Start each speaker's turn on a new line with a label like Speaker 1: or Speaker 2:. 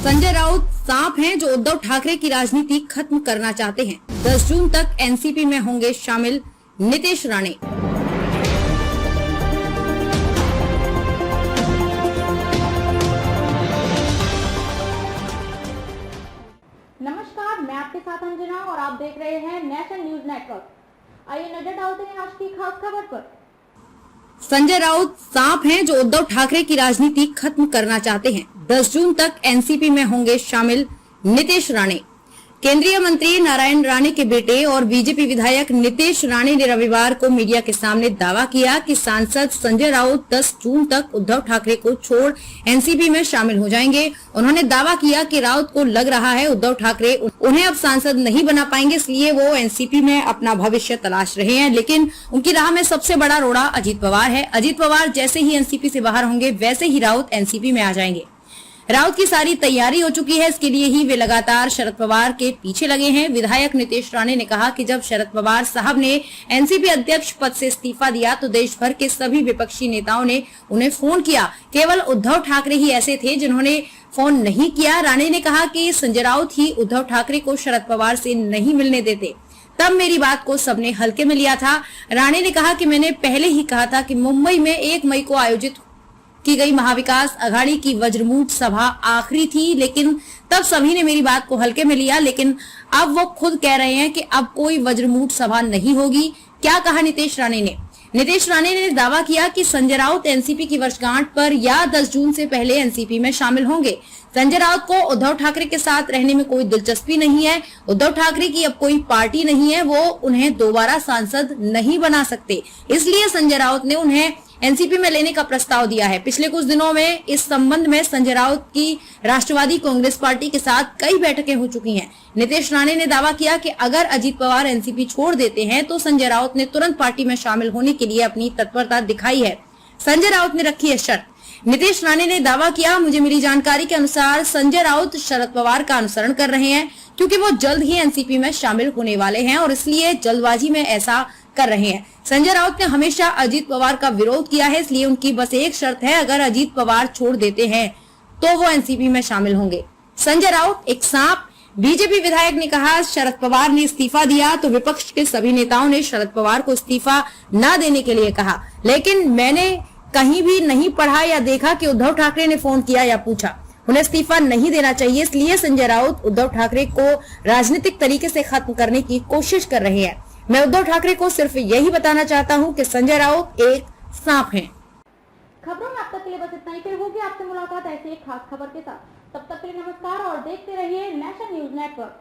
Speaker 1: संजय राउत सांप हैं जो उद्धव ठाकरे की राजनीति खत्म करना चाहते हैं। 10 जून तक एनसीपी में होंगे शामिल नीतीश राणे।
Speaker 2: नमस्कार, मैं आपके साथ अंजना और आप देख रहे हैं नेशन न्यूज नेटवर्क। आइए नजर डालते हैं आज की खास खबर पर।
Speaker 1: संजय राउत सांप हैं जो उद्धव ठाकरे की राजनीति खत्म करना चाहते हैं। 10 जून तक एनसीपी में होंगे शामिल नीतीश राणे। केंद्रीय मंत्री नारायण राणे के बेटे और बीजेपी विधायक नीतीश राणे ने रविवार को मीडिया के सामने दावा किया कि सांसद संजय राउत 10 जून तक उद्धव ठाकरे को छोड़ एनसीपी में शामिल हो जाएंगे। उन्होंने दावा किया कि राउत को लग रहा है उद्धव ठाकरे उन्हें अब सांसद नहीं बना पाएंगे, इसलिए वो एनसीपी में अपना भविष्य तलाश रहे हैं। लेकिन उनकी राह में सबसे बड़ा रोड़ा अजीत पवार है। अजीत पवार जैसे ही एनसीपी से बाहर होंगे वैसे ही राउत एनसीपी में आ जाएंगे। राउत की सारी तैयारी हो चुकी है, इसके लिए ही वे लगातार शरद पवार के पीछे लगे हैं। विधायक नीतीश राणे ने कहा कि जब शरद पवार साहब ने एनसीपी अध्यक्ष पद से इस्तीफा दिया तो देश भर के सभी विपक्षी नेताओं ने उन्हें फोन किया। केवल उद्धव ठाकरे ही ऐसे थे जिन्होंने फोन नहीं किया। राणे ने कहा कि संजय राउत ही उद्धव ठाकरे को शरद पवार से नहीं मिलने देते, तब मेरी बात को सबने हल्के में लिया था। राणे ने कहा कि मैंने पहले ही कहा था कि मुंबई में 1 मई को आयोजित की गई महाविकास अघाड़ी की वज्रमूठ सभा आखिरी थी, लेकिन तब सभी ने मेरी बात को हल्के में लिया। लेकिन अब वो खुद कह रहे हैं कि अब कोई वज्रमूठ सभा नहीं होगी। क्या कहा नीतीश राणे ने? नीतीश राणे ने दावा किया कि संजय राउत एनसीपी की वर्षगांठ पर या 10 जून से पहले एनसीपी में शामिल होंगे। संजय राउत को उद्धव ठाकरे के साथ रहने में कोई दिलचस्पी नहीं है। उद्धव ठाकरे की अब कोई पार्टी नहीं है, वो उन्हें दोबारा सांसद नहीं बना सकते, इसलिए संजय राउत ने उन्हें एनसीपी में लेने का प्रस्ताव दिया है। पिछले कुछ दिनों में इस संबंध में संजय राउत की राष्ट्रवादी कांग्रेस पार्टी के साथ कई बैठकें हो चुकी हैं। नीतीश राणे ने दावा किया कि अगर अजीत पवार एनसीपी छोड़ देते हैं तो संजय राउत ने तुरंत पार्टी में शामिल होने के लिए अपनी तत्परता दिखाई है। संजय राउत ने रखी है शर्त। नीतीश राणे ने दावा किया, मुझे मिली जानकारी के अनुसार संजय राउत शरद पवार का अनुसरण कर रहे हैं क्योंकि वो जल्द ही एनसीपी में शामिल होने वाले हैं और इसलिए जल्दबाजी में ऐसा कर रहे हैं। संजय राउत ने हमेशा अजीत पवार का विरोध किया है, इसलिए उनकी बस एक शर्त है, अगर अजीत पवार छोड़ देते हैं तो वो एनसीपी में शामिल होंगे। संजय राउत एक सांप। बीजेपी विधायक ने कहा, शरद पवार ने इस्तीफा दिया तो विपक्ष के सभी नेताओं ने शरद पवार को इस्तीफा न देने के लिए कहा, लेकिन मैंने कहीं भी नहीं पढ़ा या देखा कि उद्धव ठाकरे ने फोन किया या पूछा। उन्हें इस्तीफा नहीं देना चाहिए, इसलिए संजय राउत उद्धव ठाकरे को राजनीतिक तरीके से खत्म करने की कोशिश कर रहे हैं। मैं उद्धव ठाकरे को सिर्फ यही बताना चाहता हूं कि संजय राउत एक सांप हैं।
Speaker 2: खबरों में अब तक के लिए बस इतना ही। फिर होगी आपसे मुलाकात ऐसी एक खास खबर के साथ। तब तक के लिए नमस्कार और देखते रहिए नेशन न्यूज नेटवर्क।